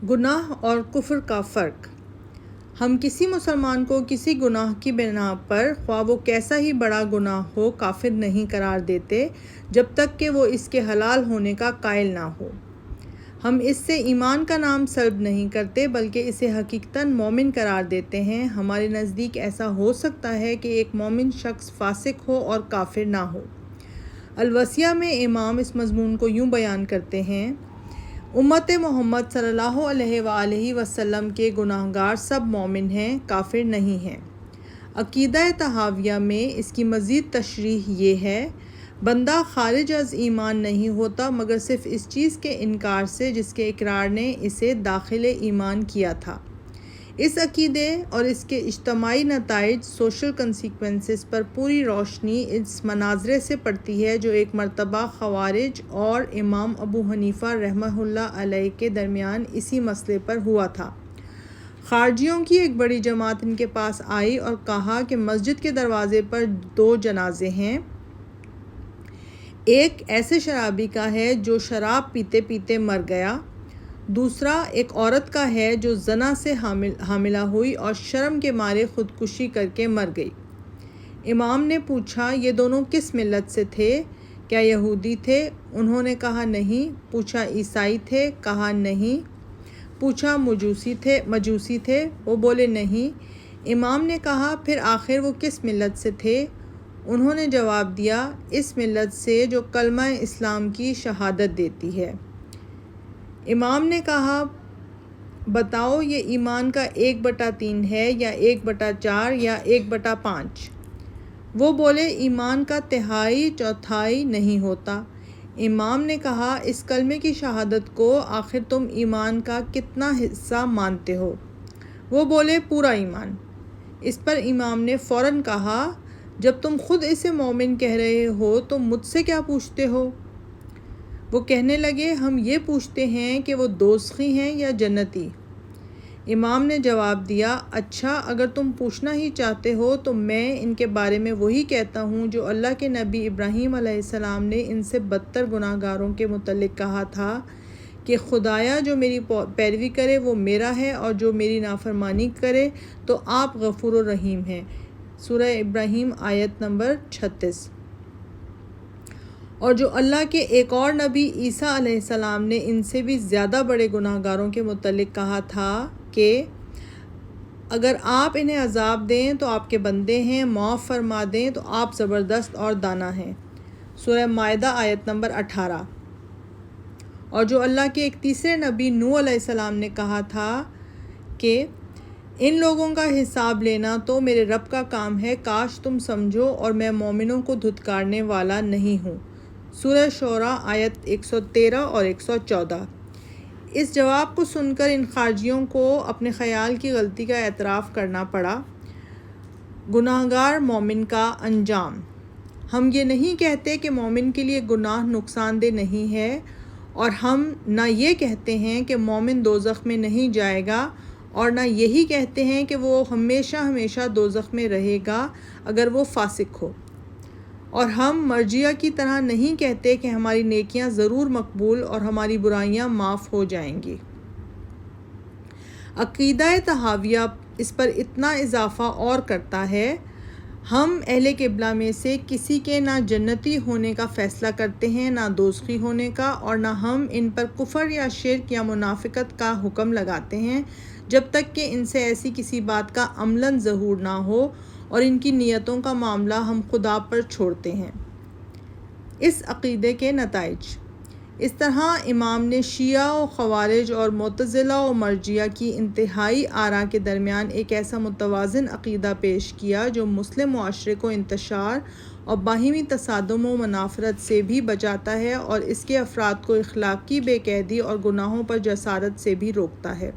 گناہ اور کفر کا فرق۔ ہم کسی مسلمان کو کسی گناہ کی بنا پر، خواہ وہ کیسا ہی بڑا گناہ ہو، کافر نہیں قرار دیتے جب تک کہ وہ اس کے حلال ہونے کا قائل نہ ہو۔ ہم اس سے ایمان کا نام سلب نہیں کرتے بلکہ اسے حقیقتاً مومن قرار دیتے ہیں۔ ہمارے نزدیک ایسا ہو سکتا ہے کہ ایک مومن شخص فاسق ہو اور کافر نہ ہو۔ الوصیہ میں امام اس مضمون کو یوں بیان کرتے ہیں: امت محمد صلی اللہ علیہ وآلہ وسلم کے گناہگار سب مومن ہیں، کافر نہیں ہیں۔ عقیدہ طحاویہ میں اس کی مزید تشریح یہ ہے: بندہ خارج از ایمان نہیں ہوتا مگر صرف اس چیز کے انکار سے جس کے اقرار نے اسے داخل ایمان کیا تھا۔ اس عقیدے اور اس کے اجتماعی نتائج سوشل کنسیکوینسز پر پوری روشنی اس مناظرے سے پڑتی ہے جو ایک مرتبہ خوارج اور امام ابو حنیفہ رحمہ اللہ علیہ کے درمیان اسی مسئلے پر ہوا تھا۔ خارجیوں کی ایک بڑی جماعت ان کے پاس آئی اور کہا کہ مسجد کے دروازے پر 2 جنازے ہیں، ایک ایسے شرابی کا ہے جو شراب پیتے پیتے مر گیا، دوسرا ایک عورت کا ہے جو زنا سے حاملہ ہوئی اور شرم کے مارے خودکشی کر کے مر گئی۔ امام نے پوچھا، یہ دونوں کس ملت سے تھے؟ کیا یہودی تھے؟ انہوں نے کہا نہیں۔ پوچھا عیسائی تھے؟ کہا نہیں۔ پوچھا مجوسی تھے؟ وہ بولے نہیں۔ امام نے کہا، پھر آخر وہ کس ملت سے تھے؟ انہوں نے جواب دیا، اس ملت سے جو کلمہ اسلام کی شہادت دیتی ہے۔ امام نے کہا، بتاؤ یہ ایمان کا 1/3 ہے یا 1/4 یا 1/5؟ وہ بولے، ایمان کا 1/4 نہیں ہوتا۔ امام نے کہا، اس کلمے کی شہادت کو آخر تم ایمان کا کتنا حصہ مانتے ہو؟ وہ بولے، پورا ایمان۔ اس پر امام نے فوراً کہا، جب تم خود اسے مومن کہہ رہے ہو تو مجھ سے کیا پوچھتے ہو؟ وہ کہنے لگے، ہم یہ پوچھتے ہیں کہ وہ دوزخی ہیں یا جنتی؟ امام نے جواب دیا، اچھا اگر تم پوچھنا ہی چاہتے ہو تو میں ان کے بارے میں وہی کہتا ہوں جو اللہ کے نبی ابراہیم علیہ السلام نے ان سے بدتر گناہگاروں کے متعلق کہا تھا کہ خدایا جو میری پیروی کرے وہ میرا ہے اور جو میری نافرمانی کرے تو آپ غفور الرحیم ہیں۔ سورہ ابراہیم آیت نمبر 36۔ اور جو اللہ کے ایک اور نبی عیسیٰ علیہ السلام نے ان سے بھی زیادہ بڑے گناہگاروں کے متعلق کہا تھا کہ اگر آپ انہیں عذاب دیں تو آپ کے بندے ہیں، معاف فرما دیں تو آپ زبردست اور دانا ہیں۔ سورہ مائدہ آیت نمبر 18۔ اور جو اللہ کے ایک تیسرے نبی نوح علیہ السلام نے کہا تھا کہ ان لوگوں کا حساب لینا تو میرے رب کا کام ہے، کاش تم سمجھو اور میں مومنوں کو دھتکارنے والا نہیں ہوں۔ سورہ شعراء آیت 113 اور 114۔ اس جواب کو سن کر ان خارجیوں کو اپنے خیال کی غلطی کا اعتراف کرنا پڑا۔ گناہگار مومن کا انجام۔ ہم یہ نہیں کہتے کہ مومن کے لیے گناہ نقصان دہ نہیں ہے، اور ہم نہ یہ کہتے ہیں کہ مومن دوزخ میں نہیں جائے گا، اور نہ یہی کہتے ہیں کہ وہ ہمیشہ ہمیشہ دوزخ میں رہے گا اگر وہ فاسق ہو، اور ہم مرجئیہ کی طرح نہیں کہتے کہ ہماری نیکیاں ضرور مقبول اور ہماری برائیاں معاف ہو جائیں گی۔ عقیدہ طحاویہ اس پر اتنا اضافہ اور کرتا ہے: ہم اہل قبلہ میں سے کسی کے نہ جنتی ہونے کا فیصلہ کرتے ہیں نہ دوزخی ہونے کا، اور نہ ہم ان پر کفر یا شرک یا منافقت کا حکم لگاتے ہیں جب تک کہ ان سے ایسی کسی بات کا عملاً ظہور نہ ہو، اور ان کی نیتوں کا معاملہ ہم خدا پر چھوڑتے ہیں۔ اس عقیدے کے نتائج: اس طرح امام نے شیعہ و خوارج اور معتزلہ و مرجئیہ کی انتہائی آراء کے درمیان ایک ایسا متوازن عقیدہ پیش کیا جو مسلم معاشرے کو انتشار اور باہمی تصادم و منافرت سے بھی بچاتا ہے اور اس کے افراد کو اخلاقی بے قیدی اور گناہوں پر جسارت سے بھی روکتا ہے۔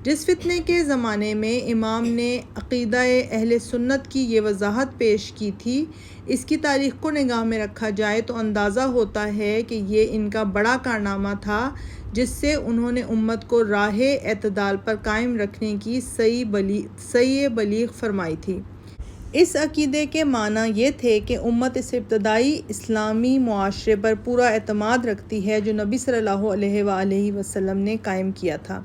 جس فتنے کے زمانے میں امام نے عقیدہ اہل سنت کی یہ وضاحت پیش کی تھی، اس کی تاریخ کو نگاہ میں رکھا جائے تو اندازہ ہوتا ہے کہ یہ ان کا بڑا کارنامہ تھا جس سے انہوں نے امت کو راہ اعتدال پر قائم رکھنے کی سعی بلیغ فرمائی تھی۔ اس عقیدے کے معنی یہ تھے کہ امت اس ابتدائی اسلامی معاشرے پر پورا اعتماد رکھتی ہے جو نبی صلی اللہ علیہ وآلہ وسلم نے قائم کیا تھا۔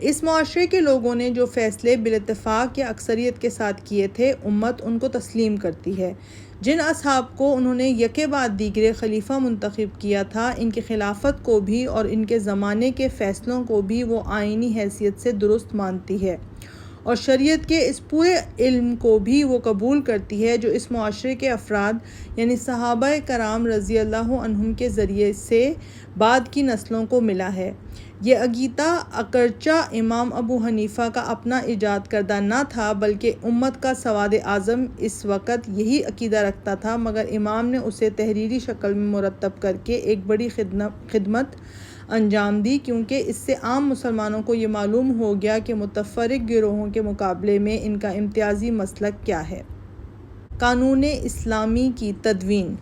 اس معاشرے کے لوگوں نے جو فیصلے بالاتفاق یا اکثریت کے ساتھ کیے تھے، امت ان کو تسلیم کرتی ہے۔ جن اصحاب کو انہوں نے یکے بعد دیگرے خلیفہ منتخب کیا تھا، ان کی خلافت کو بھی اور ان کے زمانے کے فیصلوں کو بھی وہ آئینی حیثیت سے درست مانتی ہے، اور شریعت کے اس پورے علم کو بھی وہ قبول کرتی ہے جو اس معاشرے کے افراد یعنی صحابہ کرام رضی اللہ عنہم کے ذریعے سے بعد کی نسلوں کو ملا ہے۔ یہ عقیدہ اگرچہ امام ابو حنیفہ کا اپنا ایجاد کردہ نہ تھا بلکہ امت کا سواد اعظم اس وقت یہی عقیدہ رکھتا تھا، مگر امام نے اسے تحریری شکل میں مرتب کر کے ایک بڑی خدمت انجام دی، کیونکہ اس سے عام مسلمانوں کو یہ معلوم ہو گیا کہ متفرق گروہوں کے مقابلے میں ان کا امتیازی مسلک کیا ہے۔ قانون اسلامی کی تدوین۔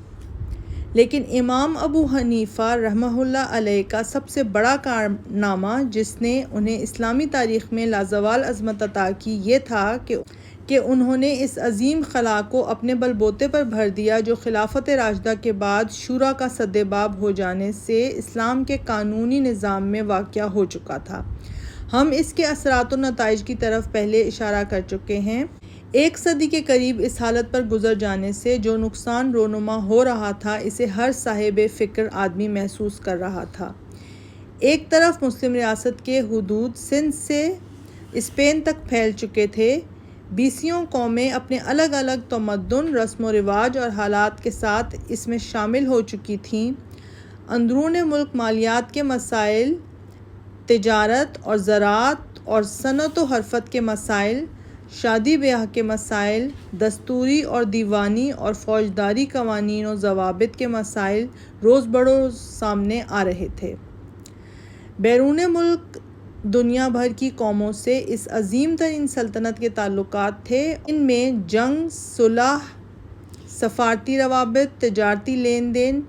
لیکن امام ابو حنیفہ رحمہ اللہ علیہ کا سب سے بڑا کارنامہ جس نے انہیں اسلامی تاریخ میں لازوال عظمت عطا کی یہ تھا کہ انہوں نے اس عظیم خلا کو اپنے بل بوتے پر بھر دیا جو خلافت راشدہ کے بعد شورا کا سد باب ہو جانے سے اسلام کے قانونی نظام میں واقع ہو چکا تھا۔ ہم اس کے اثرات و نتائج کی طرف پہلے اشارہ کر چکے ہیں۔ ایک صدی کے قریب اس حالت پر گزر جانے سے جو نقصان رونما ہو رہا تھا اسے ہر صاحب فکر آدمی محسوس کر رہا تھا۔ ایک طرف مسلم ریاست کے حدود سندھ سے اسپین تک پھیل چکے تھے، بیسیوں قومیں اپنے الگ الگ تمدن، رسم و رواج اور حالات کے ساتھ اس میں شامل ہو چکی تھیں۔ اندرون ملک مالیات کے مسائل، تجارت اور زراعت اور صنعت و حرفت کے مسائل، شادی بیاہ کے مسائل، دستوری اور دیوانی اور فوجداری قوانین و ضوابط کے مسائل روز بروز سامنے آ رہے تھے۔ بیرون ملک دنیا بھر کی قوموں سے اس عظیم ترین سلطنت کے تعلقات تھے۔ ان میں جنگ، صلح، سفارتی روابط، تجارتی لین دین،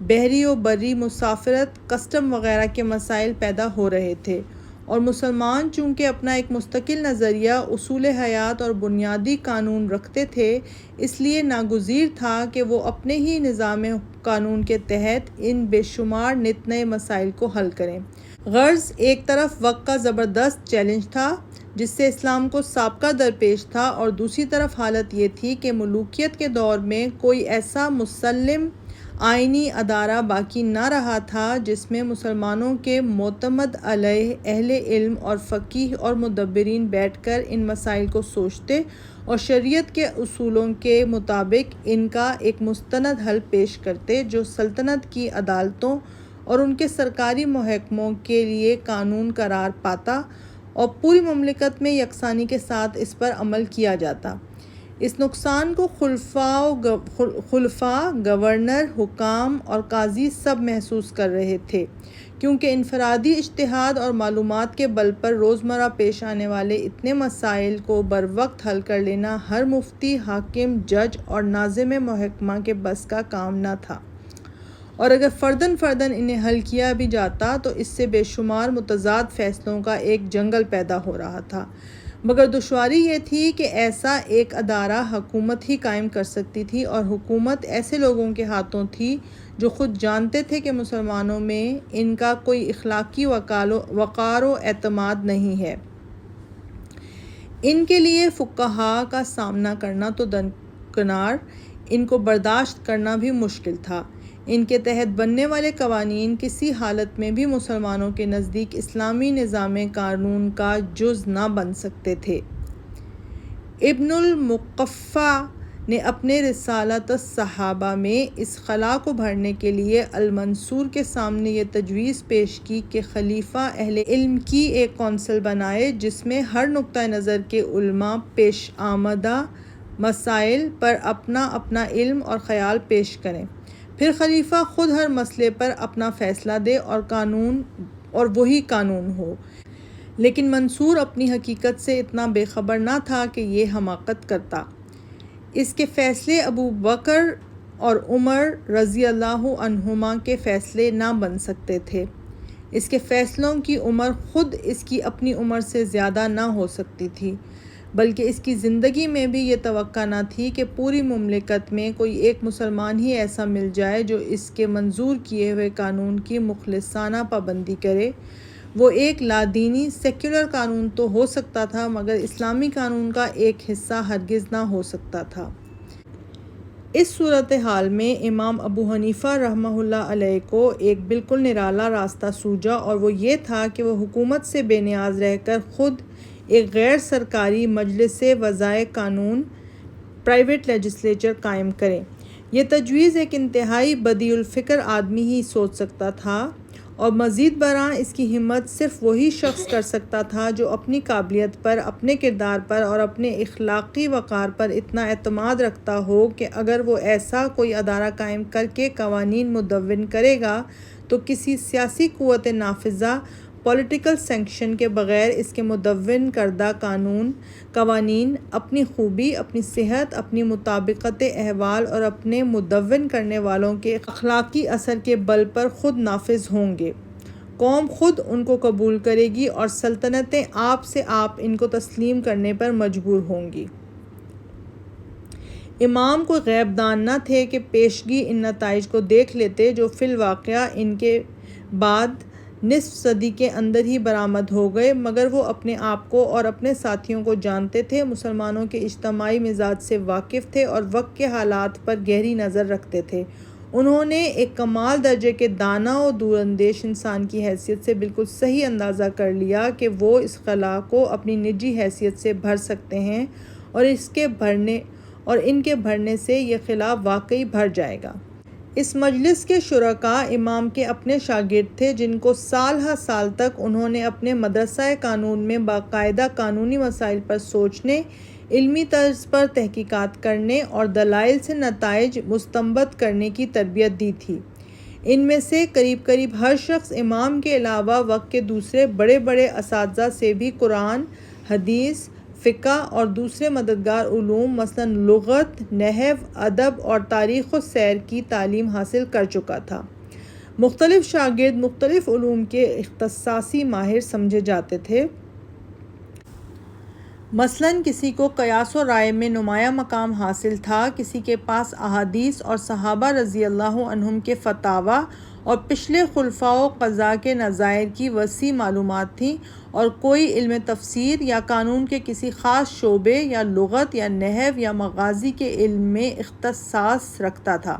بحری و بری مسافرت، کسٹم وغیرہ کے مسائل پیدا ہو رہے تھے، اور مسلمان چونکہ اپنا ایک مستقل نظریہ، اصول حیات اور بنیادی قانون رکھتے تھے، اس لیے ناگزیر تھا کہ وہ اپنے ہی نظام قانون کے تحت ان بے شمار نت نئے مسائل کو حل کریں۔ غرض ایک طرف وقت کا زبردست چیلنج تھا جس سے اسلام کو سابقہ درپیش تھا، اور دوسری طرف حالت یہ تھی کہ ملوکیت کے دور میں کوئی ایسا مسلم آئینی ادارہ باقی نہ رہا تھا جس میں مسلمانوں کے معتمد علیہ اہل علم اور فقیہ اور مدبرین بیٹھ کر ان مسائل کو سوچتے اور شریعت کے اصولوں کے مطابق ان کا ایک مستند حل پیش کرتے جو سلطنت کی عدالتوں اور ان کے سرکاری محکموں کے لیے قانون قرار پاتا اور پوری مملکت میں یکسانی کے ساتھ اس پر عمل کیا جاتا۔ اس نقصان کو خلفاء، گورنر، حکام اور قاضی سب محسوس کر رہے تھے، کیونکہ انفرادی اجتہاد اور معلومات کے بل پر روزمرہ پیش آنے والے اتنے مسائل کو بروقت حل کر لینا ہر مفتی، حاکم، جج اور ناظم محکمہ کے بس کا کام نہ تھا، اور اگر فرداً انہیں حل کیا بھی جاتا تو اس سے بے شمار متضاد فیصلوں کا ایک جنگل پیدا ہو رہا تھا۔ مگر دشواری یہ تھی کہ ایسا ایک ادارہ حکومت ہی قائم کر سکتی تھی، اور حکومت ایسے لوگوں کے ہاتھوں تھی جو خود جانتے تھے کہ مسلمانوں میں ان کا کوئی اخلاقی وقار و اعتماد نہیں ہے۔ ان کے لیے فقہاء کا سامنا کرنا تو درکنار، ان کو برداشت کرنا بھی مشکل تھا۔ ان کے تحت بننے والے قوانین کسی حالت میں بھی مسلمانوں کے نزدیک اسلامی نظام قانون کا جز نہ بن سکتے تھے۔ ابن المقفع نے اپنے رسالۃ الصحابہ میں اس خلا کو بھرنے کے لیے المنصور کے سامنے یہ تجویز پیش کی کہ خلیفہ اہل علم کی ایک کونسل بنائے جس میں ہر نقطہ نظر کے علماء پیش آمدہ مسائل پر اپنا علم اور خیال پیش کریں، پھر خلیفہ خود ہر مسئلے پر اپنا فیصلہ دے اور وہی قانون ہو۔ لیکن منصور اپنی حقیقت سے اتنا بے خبر نہ تھا کہ یہ حماقت کرتا۔ اس کے فیصلے ابو بکر اور عمر رضی اللہ عنہما کے فیصلے نہ بن سکتے تھے۔ اس کے فیصلوں کی عمر خود اس کی اپنی عمر سے زیادہ نہ ہو سکتی تھی۔ بلکہ اس کی زندگی میں بھی یہ توقع نہ تھی کہ پوری مملکت میں کوئی ایک مسلمان ہی ایسا مل جائے جو اس کے منظور کیے ہوئے قانون کی مخلصانہ پابندی کرے۔ وہ ایک لادینی سیکولر قانون تو ہو سکتا تھا مگر اسلامی قانون کا ایک حصہ ہرگز نہ ہو سکتا تھا۔ اس صورتحال میں امام ابو حنیفہ رحمہ اللہ علیہ کو ایک بالکل نرالا راستہ سوجا، اور وہ یہ تھا کہ وہ حکومت سے بے نیاز رہ کر خود ایک غیر سرکاری مجلس وضعِ قانون پرائیویٹ لیجسلیچر قائم کریں۔ یہ تجویز ایک انتہائی بدیع الفکر آدمی ہی سوچ سکتا تھا، اور مزید برآں اس کی ہمت صرف وہی شخص کر سکتا تھا جو اپنی قابلیت پر، اپنے کردار پر اور اپنے اخلاقی وقار پر اتنا اعتماد رکھتا ہو کہ اگر وہ ایسا کوئی ادارہ قائم کر کے قوانین مدون کرے گا تو کسی سیاسی قوت نافذہ پولیٹیکل سینکشن کے بغیر اس کے مدون کردہ قوانین اپنی خوبی، اپنی صحت، اپنی مطابقت احوال اور اپنے مدون کرنے والوں کے اخلاقی اثر کے بل پر خود نافذ ہوں گے۔ قوم خود ان کو قبول کرے گی اور سلطنتیں آپ سے آپ ان کو تسلیم کرنے پر مجبور ہوں گی۔ امام کوئی غیب دان نہ تھے کہ پیشگی ان نتائج کو دیکھ لیتے جو فی الواقع ان کے بعد نصف صدی کے اندر ہی برآمد ہو گئے، مگر وہ اپنے آپ کو اور اپنے ساتھیوں کو جانتے تھے، مسلمانوں کے اجتماعی مزاج سے واقف تھے اور وقت کے حالات پر گہری نظر رکھتے تھے۔ انہوں نے ایک کمال درجے کے دانا و دور اندیش انسان کی حیثیت سے بالکل صحیح اندازہ کر لیا کہ وہ اس خلا کو اپنی نجی حیثیت سے بھر سکتے ہیں، اور ان کے بھرنے سے یہ خلا واقعی بھر جائے گا۔ اس مجلس کے شرکاء امام کے اپنے شاگرد تھے، جن کو سال ہر سال تک انہوں نے اپنے مدرسہ قانون میں باقاعدہ قانونی مسائل پر سوچنے، علمی طرز پر تحقیقات کرنے اور دلائل سے نتائج مستنبط کرنے کی تربیت دی تھی۔ ان میں سے قریب ہر شخص امام کے علاوہ وقت کے دوسرے بڑے بڑے اساتذہ سے بھی قرآن، حدیث، فقہ اور دوسرے مددگار علوم مثلاً لغت، نحو، ادب اور تاریخ و سیر کی تعلیم حاصل کر چکا تھا۔ مختلف شاگرد مختلف علوم کے اختصاصی ماہر سمجھے جاتے تھے۔ مثلاً کسی کو قیاس و رائے میں نمایاں مقام حاصل تھا، کسی کے پاس احادیث اور صحابہ رضی اللہ عنہم کے فتاویٰ اور پچھلے خلفاء و قضاء کے نظائر کی وسیع معلومات تھیں، اور کوئی علم تفسیر یا قانون کے کسی خاص شعبے یا لغت یا نحو یا مغازی کے علم میں اختصاص رکھتا تھا۔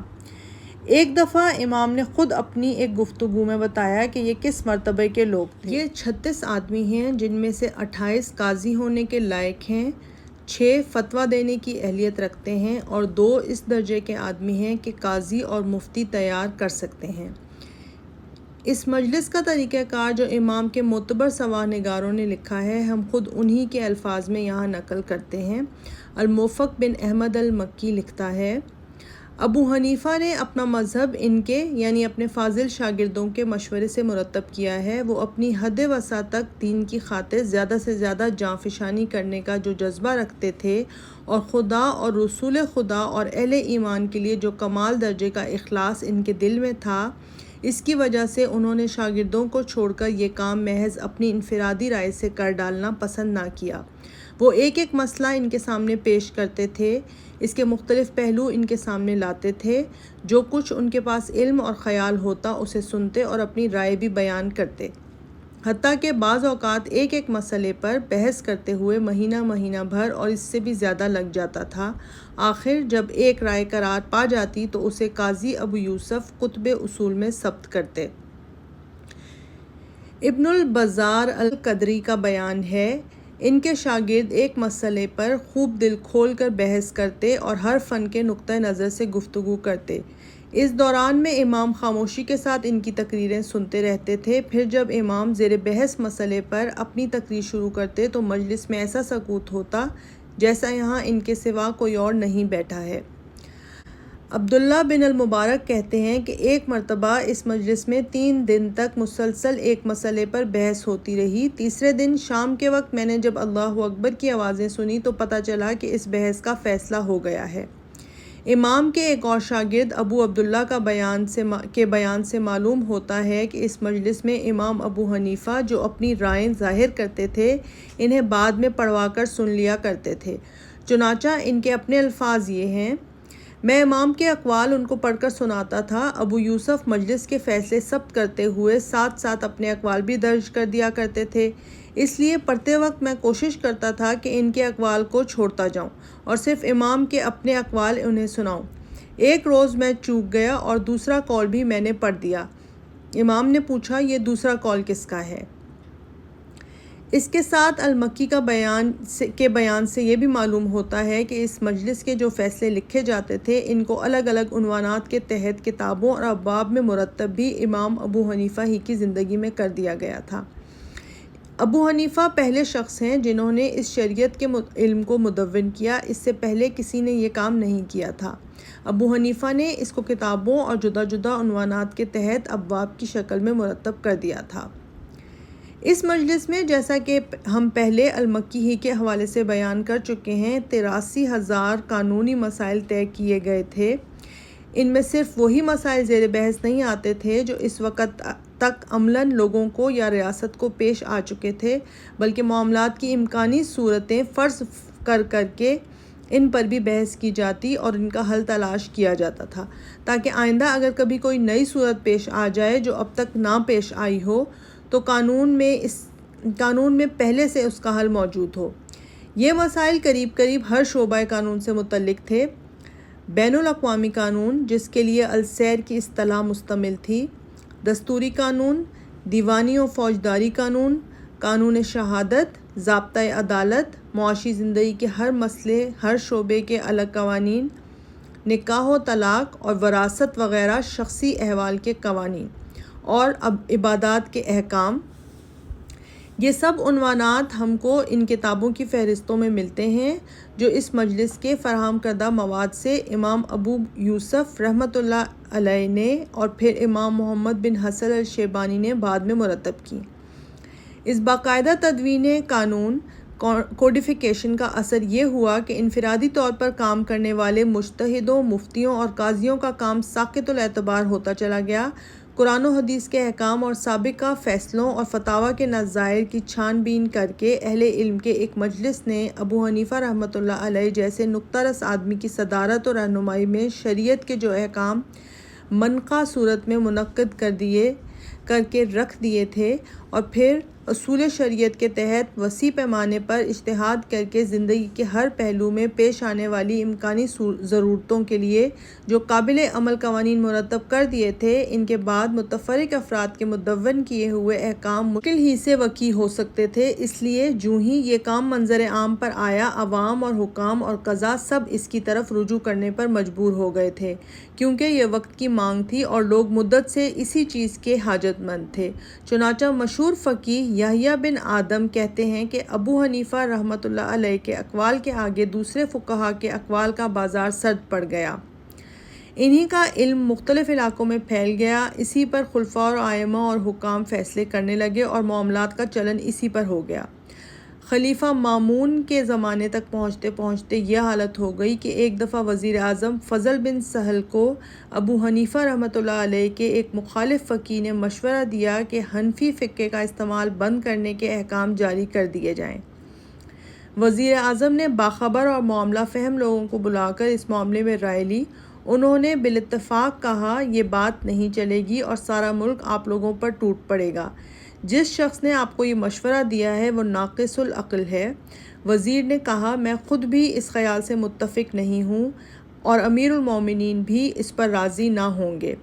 ایک دفعہ امام نے خود اپنی ایک گفتگو میں بتایا کہ یہ کس مرتبے کے لوگ تھے۔ یہ 36 آدمی ہیں جن میں سے 28 قاضی ہونے کے لائق ہیں، 6 فتویٰ دینے کی اہلیت رکھتے ہیں اور 2 اس درجے کے آدمی ہیں کہ قاضی اور مفتی تیار کر سکتے ہیں۔ اس مجلس کا طریقہ کار جو امام کے معتبر سوانح نگاروں نے لکھا ہے، ہم خود انہی کے الفاظ میں یہاں نقل کرتے ہیں۔ الموفق بن احمد المکی لکھتا ہے، ابو حنیفہ نے اپنا مذہب ان کے یعنی اپنے فاضل شاگردوں کے مشورے سے مرتب کیا ہے۔ وہ اپنی حد وسع تک دین کی خاطر زیادہ سے زیادہ جاں فشانی کرنے کا جو جذبہ رکھتے تھے، اور خدا اور رسول خدا اور اہل ایمان کے لیے جو کمال درجے کا اخلاص ان کے دل میں تھا، اس کی وجہ سے انہوں نے شاگردوں کو چھوڑ کر یہ کام محض اپنی انفرادی رائے سے کر ڈالنا پسند نہ کیا۔ وہ ایک ایک مسئلہ ان کے سامنے پیش کرتے تھے، اس کے مختلف پہلو ان کے سامنے لاتے تھے، جو کچھ ان کے پاس علم اور خیال ہوتا اسے سنتے اور اپنی رائے بھی بیان کرتے، حتیٰ کہ بعض اوقات ایک ایک مسئلے پر بحث کرتے ہوئے مہینہ بھر اور اس سے بھی زیادہ لگ جاتا تھا۔ آخر جب ایک رائے قرار پا جاتی تو اسے قاضی ابو یوسف کتب اصول میں ثبت کرتے۔ ابن البزار القدری کا بیان ہے، ان کے شاگرد ایک مسئلے پر خوب دل کھول کر بحث کرتے اور ہر فن کے نقطہ نظر سے گفتگو کرتے۔ اس دوران میں امام خاموشی کے ساتھ ان کی تقریریں سنتے رہتے تھے۔ پھر جب امام زیر بحث مسئلے پر اپنی تقریر شروع کرتے تو مجلس میں ایسا سکوت ہوتا جیسا یہاں ان کے سوا کوئی اور نہیں بیٹھا ہے۔ عبداللہ بن المبارک کہتے ہیں کہ ایک مرتبہ اس مجلس میں 3 دن تک مسلسل ایک مسئلے پر بحث ہوتی رہی۔ تیسرے دن شام کے وقت میں نے جب اللہ اکبر کی آوازیں سنی تو پتہ چلا کہ اس بحث کا فیصلہ ہو گیا ہے۔ امام کے ایک اور شاگرد ابو عبداللہ کے بیان سے معلوم ہوتا ہے کہ اس مجلس میں امام ابو حنیفہ جو اپنی رائے ظاہر کرتے تھے انہیں بعد میں پڑھوا کر سن لیا کرتے تھے۔ چنانچہ ان کے اپنے الفاظ یہ ہیں: میں امام کے اقوال ان کو پڑھ کر سناتا تھا۔ ابو یوسف مجلس کے فیصلے ثبت کرتے ہوئے ساتھ ساتھ اپنے اقوال بھی درج کر دیا کرتے تھے، اس لیے پڑھتے وقت میں کوشش کرتا تھا کہ ان کے اقوال کو چھوڑتا جاؤں اور صرف امام کے اپنے اقوال انہیں سناؤں۔ ایک روز میں چوک گیا اور دوسرا قول بھی میں نے پڑھ دیا۔ امام نے پوچھا، یہ دوسرا قول کس کا ہے؟ اس کے ساتھ المکی کے بیان سے یہ بھی معلوم ہوتا ہے کہ اس مجلس کے جو فیصلے لکھے جاتے تھے ان کو الگ الگ عنوانات کے تحت کتابوں اور ابواب میں مرتب بھی امام ابو حنیفہ ہی کی زندگی میں کر دیا گیا تھا۔ ابو حنیفہ پہلے شخص ہیں جنہوں نے اس شریعت کے علم کو مدون کیا، اس سے پہلے کسی نے یہ کام نہیں کیا تھا۔ ابو حنیفہ نے اس کو کتابوں اور جدا جدا عنوانات کے تحت ابواب کی شکل میں مرتب کر دیا تھا۔ اس مجلس میں جیسا کہ ہم پہلے المکی ہی کے حوالے سے بیان کر چکے ہیں 83,000 قانونی مسائل طے کیے گئے تھے۔ ان میں صرف وہی مسائل زیر بحث نہیں آتے تھے جو اس وقت تک عملاً لوگوں کو یا ریاست کو پیش آ چکے تھے، بلکہ معاملات کی امکانی صورتیں فرض کر کے ان پر بھی بحث کی جاتی اور ان کا حل تلاش کیا جاتا تھا، تاکہ آئندہ اگر کبھی کوئی نئی صورت پیش آ جائے جو اب تک نہ پیش آئی ہو تو قانون میں پہلے سے اس کا حل موجود ہو۔ یہ مسائل قریب ہر شعبہ قانون سے متعلق تھے: بین الاقوامی قانون، جس کے لیے السیر کی اصطلاح مستعمل تھی، دستوری قانون، دیوانی و فوجداری قانون، قانون شہادت، ضابطۂ عدالت، معاشی زندگی کے ہر مسئلے، ہر شعبے کے الگ قوانین، نکاح و طلاق اور وراثت وغیرہ شخصی احوال کے قوانین اور عبادات کے احکام۔ یہ سب عنوانات ہم کو ان کتابوں کی فہرستوں میں ملتے ہیں جو اس مجلس کے فراہم کردہ مواد سے امام ابو یوسف رحمۃ اللہ علیہ نے اور پھر امام محمد بن حسن الشیبانی نے بعد میں مرتب کی۔ اس باقاعدہ تدوین قانون کوڈیفیکیشن کا اثر یہ ہوا کہ انفرادی طور پر کام کرنے والے مجتہدوں، مفتیوں اور قاضیوں کا کام ساقط الاعتبار ہوتا چلا گیا۔ قرآن و حدیث کے احکام اور سابقہ فیصلوں اور فتاویٰ کے نظائر کی چھان بین کر کے اہل علم کے ایک مجلس نے ابو حنیفہ رحمۃ اللہ علیہ جیسے نکتہ رس آدمی کی صدارت اور رہنمائی میں شریعت کے جو احکام منقع صورت میں منعقد کر کے رکھ دیے تھے اور پھر اصول شریعت کے تحت وسیع پیمانے پر اجتہاد کر کے زندگی کے ہر پہلو میں پیش آنے والی امکانی ضرورتوں کے لیے جو قابل عمل قوانین مرتب کر دیے تھے، ان کے بعد متفرق افراد کے مدون کیے ہوئے احکام مشکل ہی سے وقوع ہو سکتے تھے۔ اس لیے جو ہی یہ کام منظر عام پر آیا، عوام اور حکام اور قضاء سب اس کی طرف رجوع کرنے پر مجبور ہو گئے تھے، کیونکہ یہ وقت کی مانگ تھی اور لوگ مدت سے اسی چیز کے حاجت مند تھے۔ چنانچہ مشہور فقیہ یحییٰ بن آدم کہتے ہیں کہ ابو حنیفہ رحمۃ اللہ علیہ کے اقوال کے آگے دوسرے فقہا کے اقوال کا بازار سرد پڑ گیا۔ انہی کا علم مختلف علاقوں میں پھیل گیا، اسی پر خلفاء اور ائمہ اور حکام فیصلے کرنے لگے اور معاملات کا چلن اسی پر ہو گیا۔ خلیفہ مامون کے زمانے تک پہنچتے پہنچتے یہ حالت ہو گئی کہ ایک دفعہ وزیر اعظم فضل بن سہل کو ابو حنیفہ رحمۃ اللہ علیہ کے ایک مخالف فقیہ نے مشورہ دیا کہ حنفی فقہ کا استعمال بند کرنے کے احکام جاری کر دیے جائیں۔ وزیر اعظم نے باخبر اور معاملہ فہم لوگوں کو بلا کر اس معاملے میں رائے لی۔ انہوں نے بالاتفاق کہا، یہ بات نہیں چلے گی اور سارا ملک آپ لوگوں پر ٹوٹ پڑے گا۔ جس شخص نے آپ کو یہ مشورہ دیا ہے وہ ناقص العقل ہے۔ وزیر نے کہا، میں خود بھی اس خیال سے متفق نہیں ہوں اور امیر المومنین بھی اس پر راضی نہ ہوں گے۔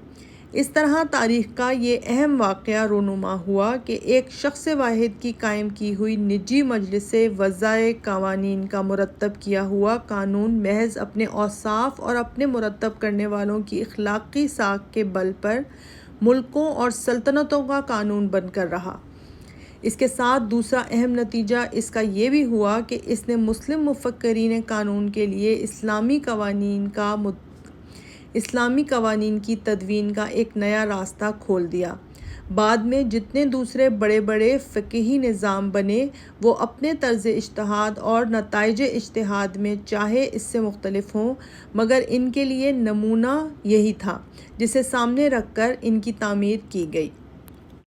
اس طرح تاریخ کا یہ اہم واقعہ رونما ہوا کہ ایک شخص واحد کی قائم کی ہوئی نجی مجلس سے وضع قوانین کا مرتب کیا ہوا قانون محض اپنے اوصاف اور اپنے مرتب کرنے والوں کی اخلاقی ساکھ کے بل پر ملکوں اور سلطنتوں کا قانون بن کر رہا۔ اس کے ساتھ دوسرا اہم نتیجہ اس کا یہ بھی ہوا کہ اس نے مسلم مفکرین قانون کے لیے اسلامی قوانین کی تدوین کا ایک نیا راستہ کھول دیا۔ بعد میں جتنے دوسرے بڑے بڑے فقہی نظام بنے وہ اپنے طرز اجتہاد اور نتائج اجتہاد میں چاہے اس سے مختلف ہوں، مگر ان کے لیے نمونہ یہی تھا جسے سامنے رکھ کر ان کی تعمیر کی گئی۔